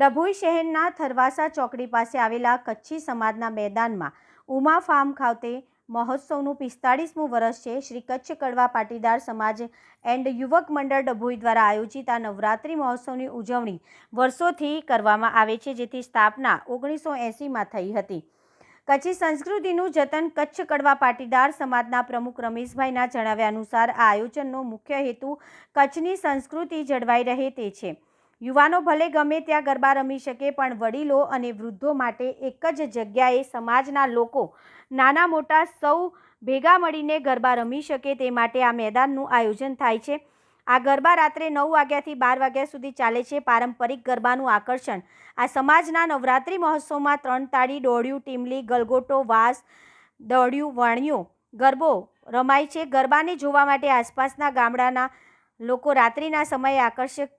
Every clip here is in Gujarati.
ડભોઈ શહેરના થરવાસા ચોકડી પાસે આવેલા કચ્છી સમાજના મેદાનમાં ઉમા ફાર્મ ખાતે મહોત્સવનું 45મું વર્ષ છે। શ્રી કચ્છ કડવા પાટીદાર સમાજ એન્ડ યુવક મંડળ ડભોઈ દ્વારા આયોજિત આ નવરાત્રિ મહોત્સવની ઉજવણી વર્ષોથી કરવામાં આવે છે, જેથી સ્થાપના 1980માં થઈ હતી। કચ્છી સંસ્કૃતિનું જતન કચ્છ કડવા પાટીદાર સમાજના પ્રમુખ રમેશભાઈના જણાવ્યા અનુસાર આ આયોજનનો મુખ્ય હેતુ કચ્છની સંસ્કૃતિ જળવાઈ રહે તે છે। યુવાનો ભલે ગમે ત્યાં ગરબા રમી શકે, પણ વડીલો અને વૃદ્ધો માટે એક જ જગ્યાએ સમાજના લોકો નાના મોટા સૌ ભેગા મળીને ગરબા રમી શકે તે માટે આ મેદાનનું આયોજન થાય છે। આ ગરબા રાત્રે 9 વાગ્યાથી 12 વાગ્યા સુધી ચાલે છે। પારંપરિક ગરબાનું આકર્ષણ આ સમાજના નવરાત્રિ મહોત્સવમાં 3 તાળી, દોડ્યું, ટીમલી, ગલગોટો, વાસ, દોડ્યું, વાણિયો ગરબો રમાય છે। ગરબાને જોવા માટે આસપાસના ગામડાના લોકો રાત્રિના સમયે આકર્ષક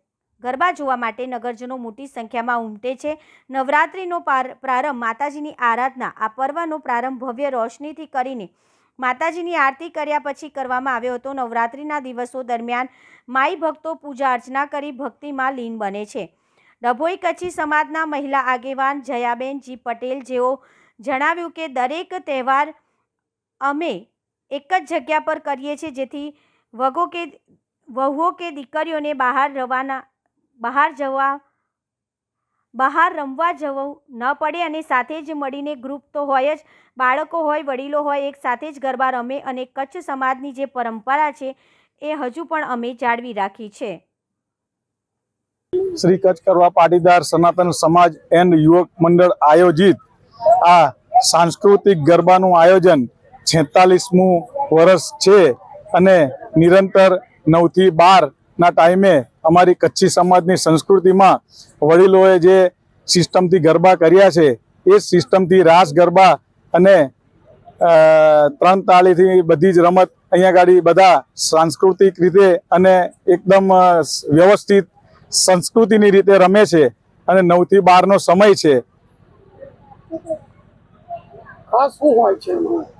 ગરબા જોવા માટે નગરજનો મોટી સંખ્યામાં ઉમટે છે। નવરાત્રિનો પ્રારંભ માતાજીની આરાધના આ પર્વનો પ્રારંભ ભવ્ય રોશનીથી કરીને માતાજીની આરતી કર્યા પછી કરવામાં આવ્યો હતો। નવરાત્રિના દિવસો દરમિયાન માઈ ભક્તો પૂજા અર્ચના કરી ભક્તિમાં લીન બને છે। ડભોઈ કચ્છી સમાજના મહિલા આગેવાન જયાબેન જી પટેલ જેઓ જણાવ્યું કે દરેક તહેવાર અમે એક જ જગ્યા પર કરીએ છીએ, જેથી વહુઓ કે દીકરીઓને બહાર રમવા જવું ન પડે અને સાથે જ મળીને ગ્રુપ તો હોય જ, બાળકો હોય, વડીલો હોય, એક સાથે જ ગરબા રમે અને કચ્છ સમાજની જે પરંપરા છે એ હજુ પણ અમે જાળવી રાખી છે। શ્રી કચ્છ કડવા પાટીદાર સનાતન સમાજ એન્ડ યુવક મંડળ આયોજિત આ સાંસ્કૃતિક ગરબાનું આયોજન 46મું વર્ષ છે અને નિરંતર 9 થી 12 ના ટાઈમે અમારી કચ્છી સમાજની સંસ્કૃતિમાં વડીલોએ જે સિસ્ટમથી ગરબા કર્યા છે એ સિસ્ટમથી રાસ ગરબા અને 3 તાળીથી બધી જ રમત અહીંયા ગાડી બધા સાંસ્કૃતિક રીતે અને એકદમ વ્યવસ્થિત સંસ્કૃતિની રીતે રમે છે અને 9 થી 12નો સમય છે। ખાસ શું હોય છે?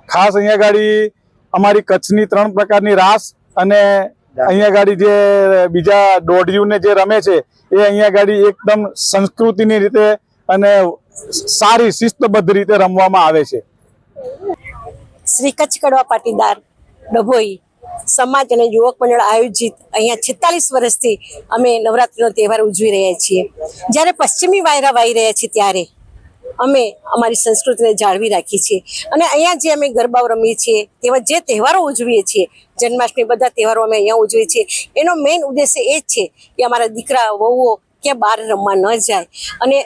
ખાસ અહીંયા ગાડી અમારી કચ્છની 3 પ્રકારની રાસ અને અહીંયા ગાડી જે બીજા દોઢિયુંને જે રમે છે એ અહીંયા ગાડી એકદમ સંસ્કૃતિની રીતે અને સારી શિસ્તબદ્ધ રીતે રમવામાં આવે છે। શ્રી કચ્છ કડવા પાટીદાર ડભોઈ સમાજ અને યુવક મંડળ આયોજિત અહીંયા 46 વર્ષથી અમે નવરાત્રિનો તહેવાર ઉજવી રહ્યા છીએ। જ્યારે પશ્ચિમી વાયરા વાઈ રહ્યા છે ત્યારે અમે અમારી સંસ્કૃતિને જાળવી રાખી છીએ અને અહીંયા જે અમે ગરબાઓ રમીએ છીએ તેવા જે તહેવારો ઉજવીએ છીએ, જન્માષ્ટમી, બધા તહેવારો અમે અહીંયા ઉજવીએ છીએ, એનો મેઇન ઉદ્દેશ્ય એ જ છે કે અમારા દીકરા વહુઓ ક્યાં બહાર રમવા ન જાય અને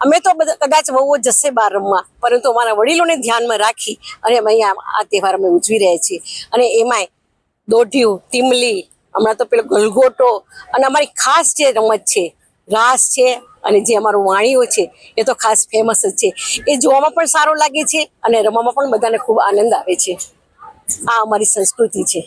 અમે તો કદાચ વહુઓ જશે બહાર રમવા, પરંતુ અમારા વડીલોને ધ્યાનમાં રાખી અને અમે અહીંયા આ તહેવાર અમે ઉજવી રહ્યા છીએ। અને એમાંય દોઢિયું, ટીમલી, હમણાં તો પેલો ગલગોટો અને અમારી ખાસ જે રમત છે રાસ છે અને જે અમારું વાણીઓ છે એ તો ખાસ ફેમસ જ છે। એ જોવામાં પણ સારો લાગે છે અને રમવામાં પણ બધાને ખૂબ આનંદ આવે છે। આ અમારી સંસ્કૃતિ છે।